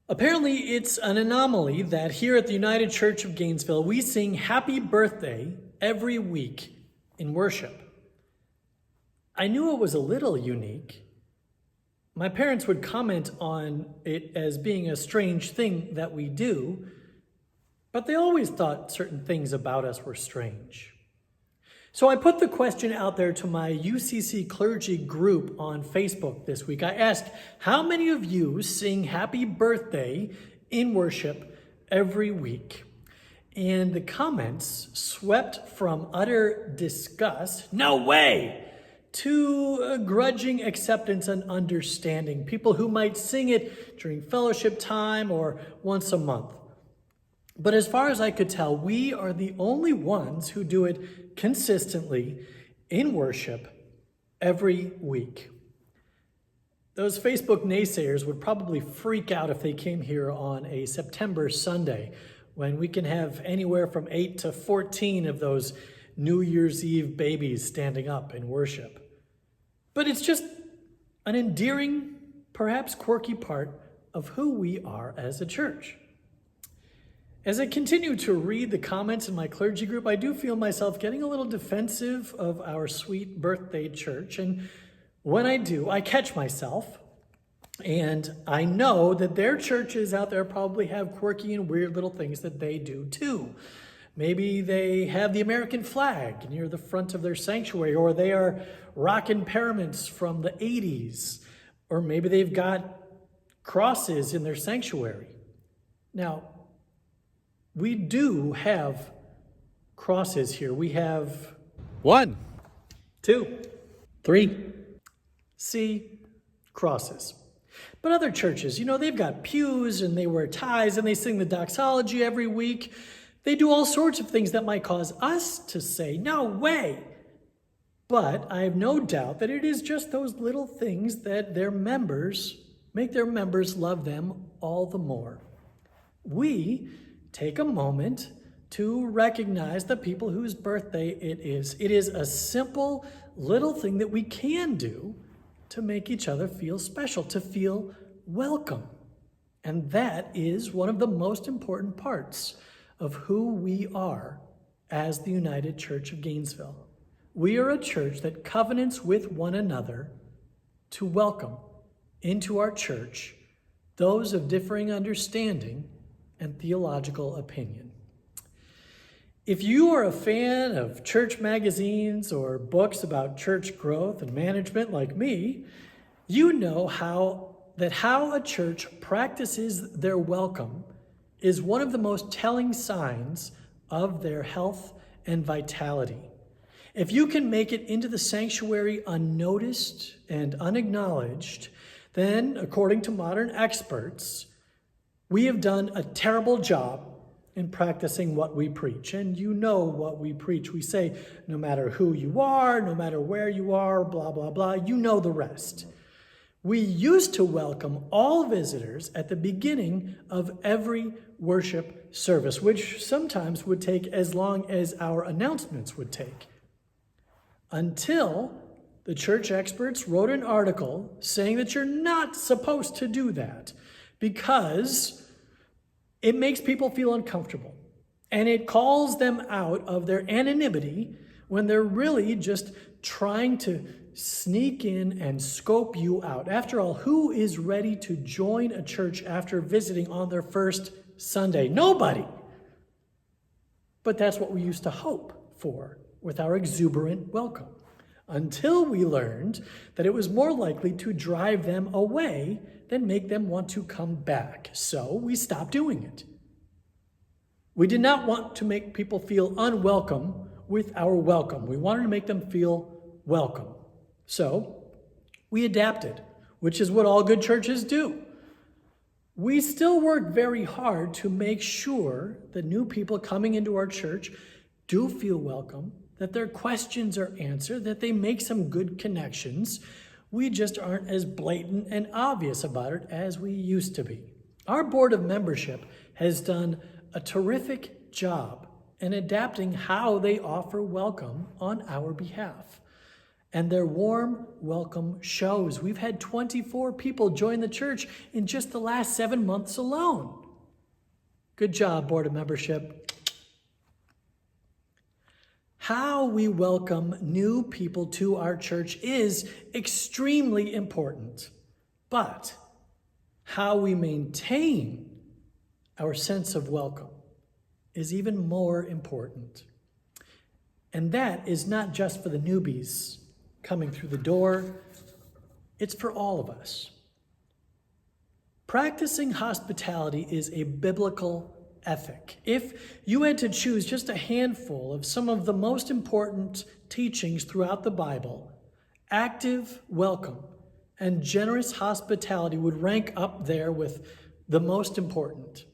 Apparently, it's an anomaly that here at the United Church of Gainesville, we sing Happy Birthday every week in worship. I knew it was a little unique. My parents would comment on it as being a strange thing that we do, but they always thought certain things about us were strange. So I put the question out there to my UCC clergy group on Facebook this week. I asked, how many of you sing Happy Birthday in worship every week? And the comments swept from utter disgust, no way, to a grudging acceptance and understanding. People who might sing it during fellowship time or once a month. But as far as I could tell, we are the only ones who do it consistently in worship every week. Those Facebook naysayers would probably freak out if they came here on a September Sunday when we can have anywhere from 8 to 14 of those New Year's Eve babies standing up in worship. But it's just an endearing, perhaps quirky part of who we are as a church. As I continue to read the comments in my clergy group, I do feel myself getting a little defensive of our sweet birthday church. And when I do, I catch myself. And I know that their churches out there probably have quirky and weird little things that they do too. Maybe they have the American flag near the front of their sanctuary, or they are rocking paraments from the 80s, or maybe they've got crosses in their sanctuary. Now, we do have crosses here. We have 1, 2, 3, see, crosses. But other churches, they've got pews and they wear ties and they sing the doxology every week. They do all sorts of things that might cause us to say, no way. But I have no doubt that it is just those little things that their members make their members love them all the more. We take a moment to recognize the people whose birthday it is. It is a simple little thing that we can do to make each other feel special, to feel welcome. And that is one of the most important parts of who we are as the United Church of Gainesville. We are a church that covenants with one another to welcome into our church those of differing understanding and theological opinion. If you are a fan of church magazines or books about church growth and management like me, you know how a church practices their welcome is one of the most telling signs of their health and vitality. If you can make it into the sanctuary unnoticed and unacknowledged, then, according to modern experts, we have done a terrible job in practicing what we preach. And you know what we preach. We say, no matter who you are, no matter where you are, blah, blah, blah, you know the rest. We used to welcome all visitors at the beginning of every worship service, which sometimes would take as long as our announcements would take. Until the church experts wrote an article saying that you're not supposed to do that, because it makes people feel uncomfortable and it calls them out of their anonymity when they're really just trying to sneak in and scope you out. After all, who is ready to join a church after visiting on their first Sunday? Nobody. But that's what we used to hope for with our exuberant welcome, until we learned that it was more likely to drive them away than make them want to come back. So we stopped doing it. We did not want to make people feel unwelcome with our welcome. We wanted to make them feel welcome. So we adapted, which is what all good churches do. We still work very hard to make sure that new people coming into our church do feel welcome, that their questions are answered, that they make some good connections. We just aren't as blatant and obvious about it as we used to be. Our board of membership has done a terrific job in adapting how they offer welcome on our behalf. and their warm welcome shows. We've had 24 people join the church in just the last 7 months alone. Good job, Board of Membership. How we welcome new people to our church is extremely important, but how we maintain our sense of welcome is even more important. And that is not just for the newbies coming through the door, it's for all of us. Practicing hospitality is a biblical ethic. If you had to choose just a handful of some of the most important teachings throughout the Bible, active welcome and generous hospitality would rank up there with the most important.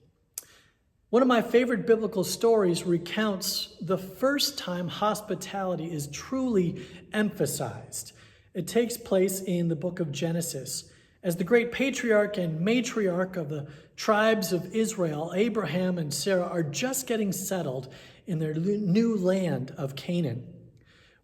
One of my favorite biblical stories recounts the first time hospitality is truly emphasized. It takes place in the book of Genesis. As the great patriarch and matriarch of the tribes of Israel, Abraham and Sarah are just getting settled in their new land of Canaan.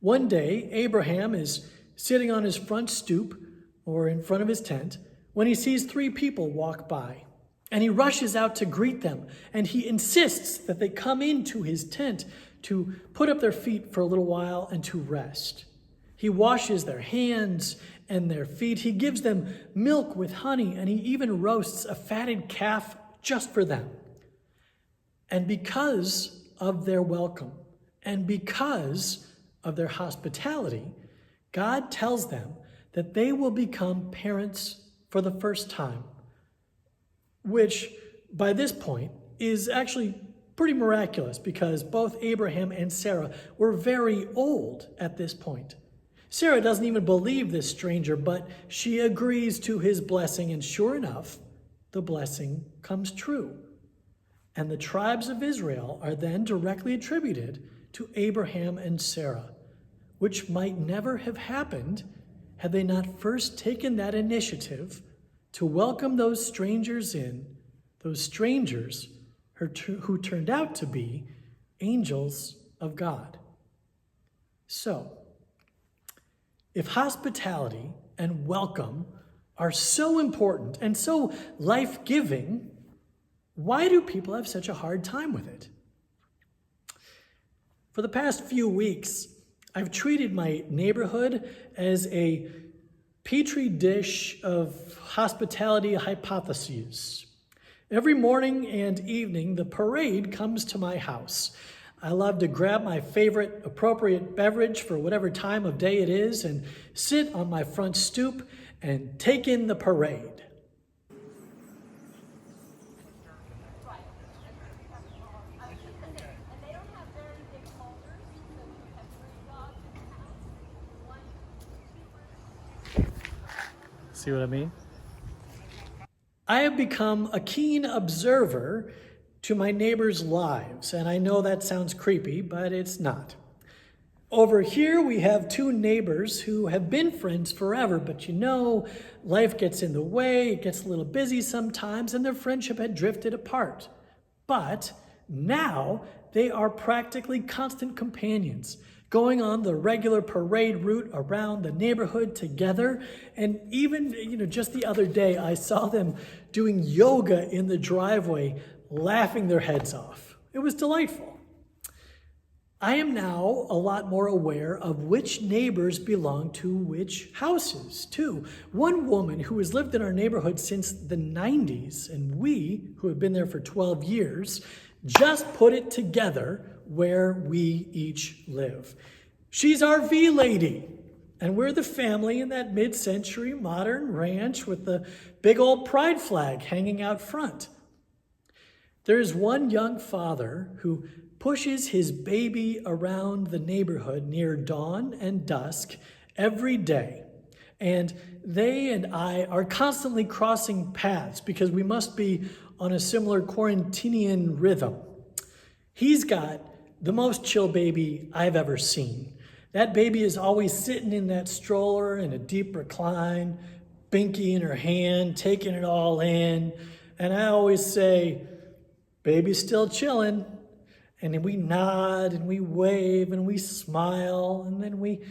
One day, Abraham is sitting on his front stoop, or in front of his tent, when he sees 3 people walk by. And he rushes out to greet them, and he insists that they come into his tent to put up their feet for a little while and to rest. He washes their hands and their feet. He gives them milk with honey, and he even roasts a fatted calf just for them. And because of their welcome and because of their hospitality, God tells them that they will become parents for the first time, which by this point is actually pretty miraculous because both Abraham and Sarah were very old at this point. Sarah doesn't even believe this stranger, but she agrees to his blessing, and sure enough, the blessing comes true. And the tribes of Israel are then directly attributed to Abraham and Sarah, which might never have happened had they not first taken that initiative to welcome those strangers in, those strangers who turned out to be angels of God. So, if hospitality and welcome are so important and so life-giving, why do people have such a hard time with it? For the past few weeks, I've treated my neighborhood as a petri dish of hospitality hypotheses. Every morning and evening, the parade comes to my house. I love to grab my favorite appropriate beverage for whatever time of day it is and sit on my front stoop and take in the parade. See what I mean? I have become a keen observer to my neighbors' lives, and I know that sounds creepy, but it's not. Over here, we have 2 neighbors who have been friends forever, but life gets in the way, it gets a little busy sometimes, and their friendship had drifted apart. But now they are practically constant companions, going on the regular parade route around the neighborhood together. And even, just the other day, I saw them doing yoga in the driveway, laughing their heads off. It was delightful. I am now a lot more aware of which neighbors belong to which houses, too. One woman who has lived in our neighborhood since the 90s, and we, who have been there for 12 years, just put it together where we each live. She's our V lady, and we're the family in that mid-century modern ranch with the big old pride flag hanging out front. There's one young father who pushes his baby around the neighborhood near dawn and dusk every day. And they and I are constantly crossing paths because we must be on a similar quarantinian rhythm. He's got the most chill baby I've ever seen. That baby is always sitting in that stroller in a deep recline, binky in her hand, taking it all in. And I always say, baby's still chilling. And then we nod and we wave and we smile, and then we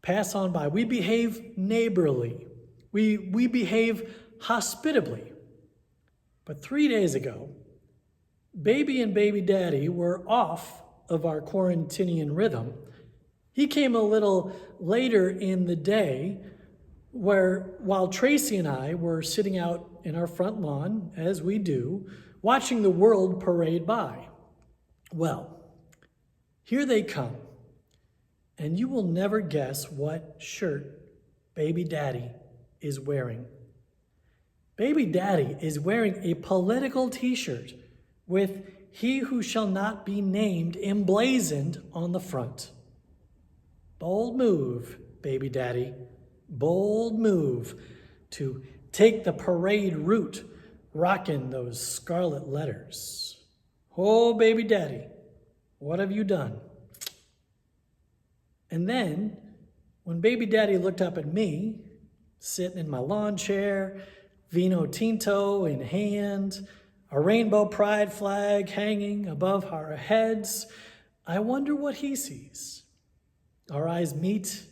pass on by. We behave neighborly. We behave hospitably. But 3 days ago, baby and baby daddy were off of our quarantinian rhythm. He came a little later in the day while Tracy and I were sitting out in our front lawn, as we do, watching the world parade by. Well, here they come, and you will never guess what shirt baby daddy is wearing. Baby daddy is wearing a political t-shirt with "He who shall not be named" emblazoned on the front. Bold move, baby daddy. Bold move to take the parade route, rocking those scarlet letters. Oh, baby daddy, what have you done? And then, when baby daddy looked up at me, sitting in my lawn chair, vino tinto in hand, a rainbow pride flag hanging above our heads, I wonder what he sees. Our eyes meet.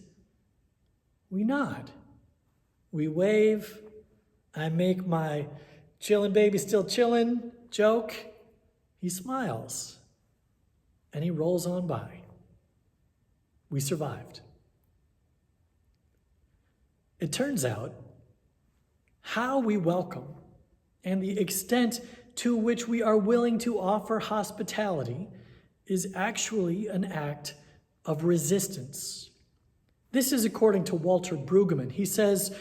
We nod. We wave. I make my "chillin' baby still chillin' joke. He smiles. And he rolls on by. We survived. It turns out how we welcome and the extent to which we are willing to offer hospitality is actually an act of resistance. This is according to Walter Brueggemann. He says,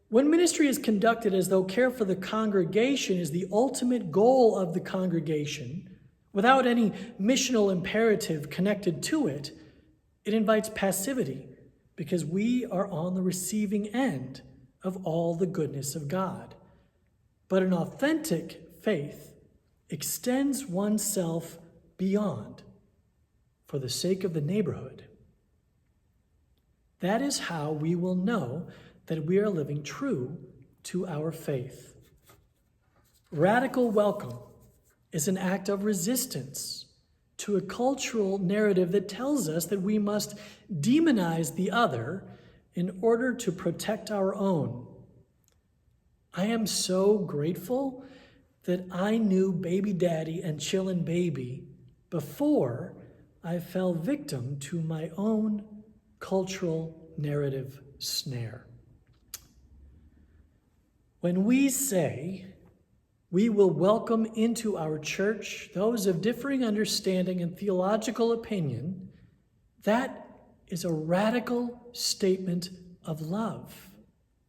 when ministry is conducted as though care for the congregation is the ultimate goal of the congregation, without any missional imperative connected to it, it invites passivity because we are on the receiving end of all the goodness of God. But an authentic faith extends oneself beyond for the sake of the neighborhood. That is how we will know that we are living true to our faith. Radical welcome is an act of resistance to a cultural narrative that tells us that we must demonize the other in order to protect our own. I am so grateful that I knew baby daddy and chillin' baby before I fell victim to my own cultural narrative snare. When we say we will welcome into our church those of differing understanding and theological opinion, that is a radical statement of love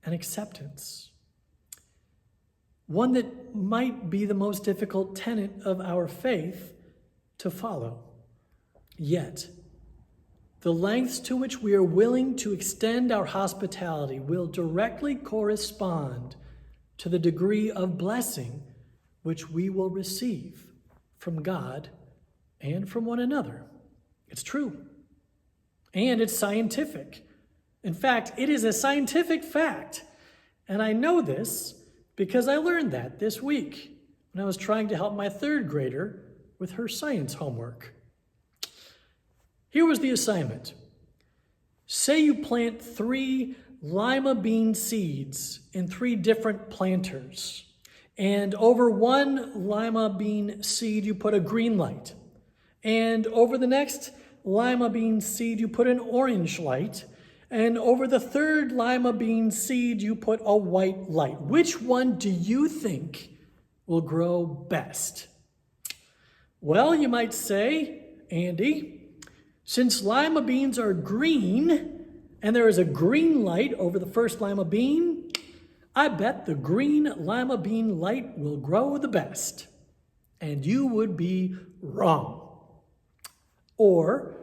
and acceptance. One that might be the most difficult tenet of our faith to follow. Yet, the lengths to which we are willing to extend our hospitality will directly correspond to the degree of blessing which we will receive from God and from one another. It's true. And it's scientific. In fact, it is a scientific fact. And I know this because I learned that this week when I was trying to help my third grader with her science homework. Here was the assignment. Say you plant 3 lima bean seeds in 3 different planters. And over one lima bean seed, you put a green light. And over the next lima bean seed, you put an orange light. And over the third lima bean seed, you put a white light. Which one do you think will grow best? Well, you might say, Andy, since lima beans are green and there is a green light over the first lima bean, I bet the green lima bean light will grow the best. And you would be wrong. Or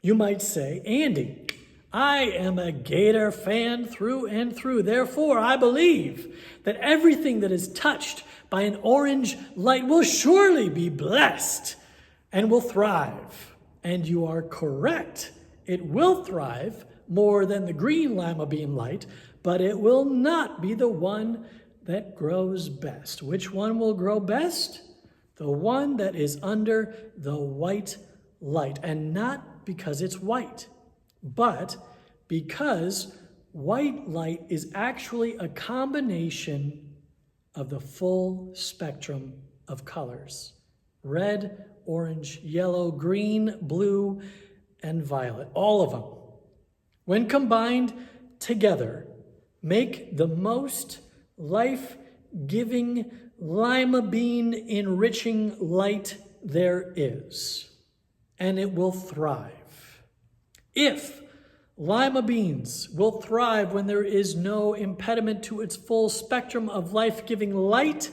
you might say, Andy, I am a Gator fan through and through. Therefore, I believe that everything that is touched by an orange light will surely be blessed and will thrive. And you are correct. It will thrive more than the green lima bean light, but it will not be the one that grows best. Which one will grow best? The one that is under the white light. And not because it's white, but because white light is actually a combination of the full spectrum of colors: red, orange, yellow, green, blue, and violet, all of them. When combined together, make the most life-giving, lima bean enriching light there is, and it will thrive. If lima beans will thrive when there is no impediment to its full spectrum of life-giving light,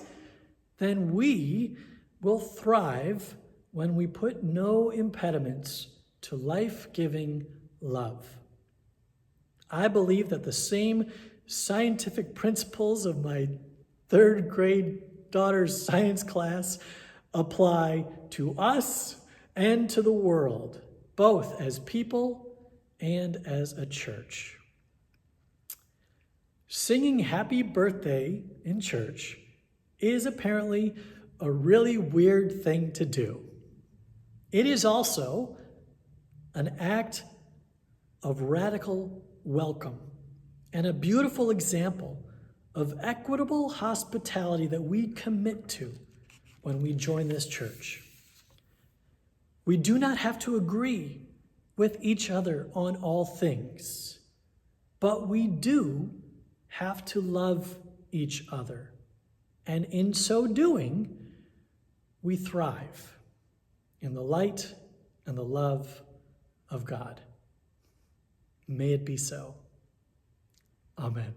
then we will thrive when we put no impediments to life-giving love. I believe that the same scientific principles of my third grade daughter's science class apply to us and to the world, both as people and as a church. Singing happy birthday in church is apparently a really weird thing to do. It is also an act of radical welcome and a beautiful example of equitable hospitality that we commit to when we join this church. We do not have to agree with each other on all things, but we do have to love each other. And in so doing, we thrive in the light and the love of God. May it be so. Amen.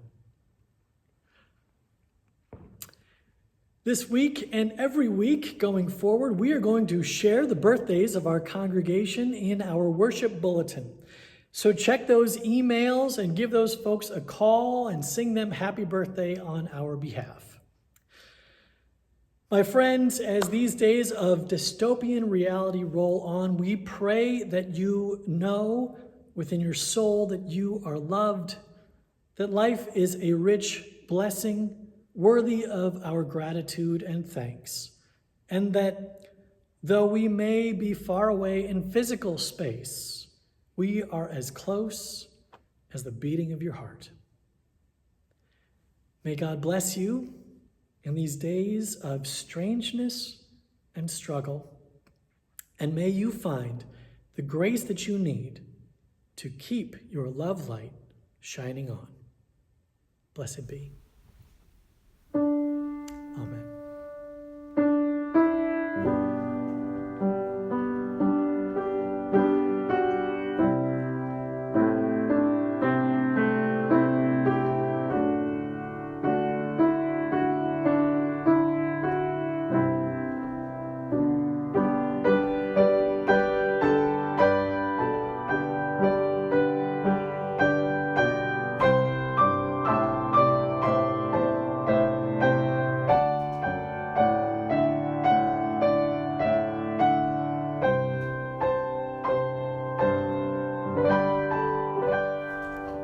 This week and every week going forward, we are going to share the birthdays of our congregation in our worship bulletin. So check those emails and give those folks a call and sing them happy birthday on our behalf. My friends, as these days of dystopian reality roll on, we pray that you know within your soul that you are loved, that life is a rich blessing worthy of our gratitude and thanks, and that though we may be far away in physical space, we are as close as the beating of your heart. May God bless you in these days of strangeness and struggle, and may you find the grace that you need to keep your love light shining on. Blessed be. Amen.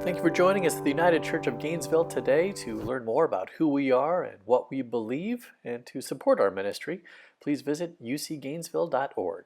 Thank you for joining us at the United Church of Gainesville today. To learn more about who we are and what we believe and to support our ministry, please visit ucgainesville.org.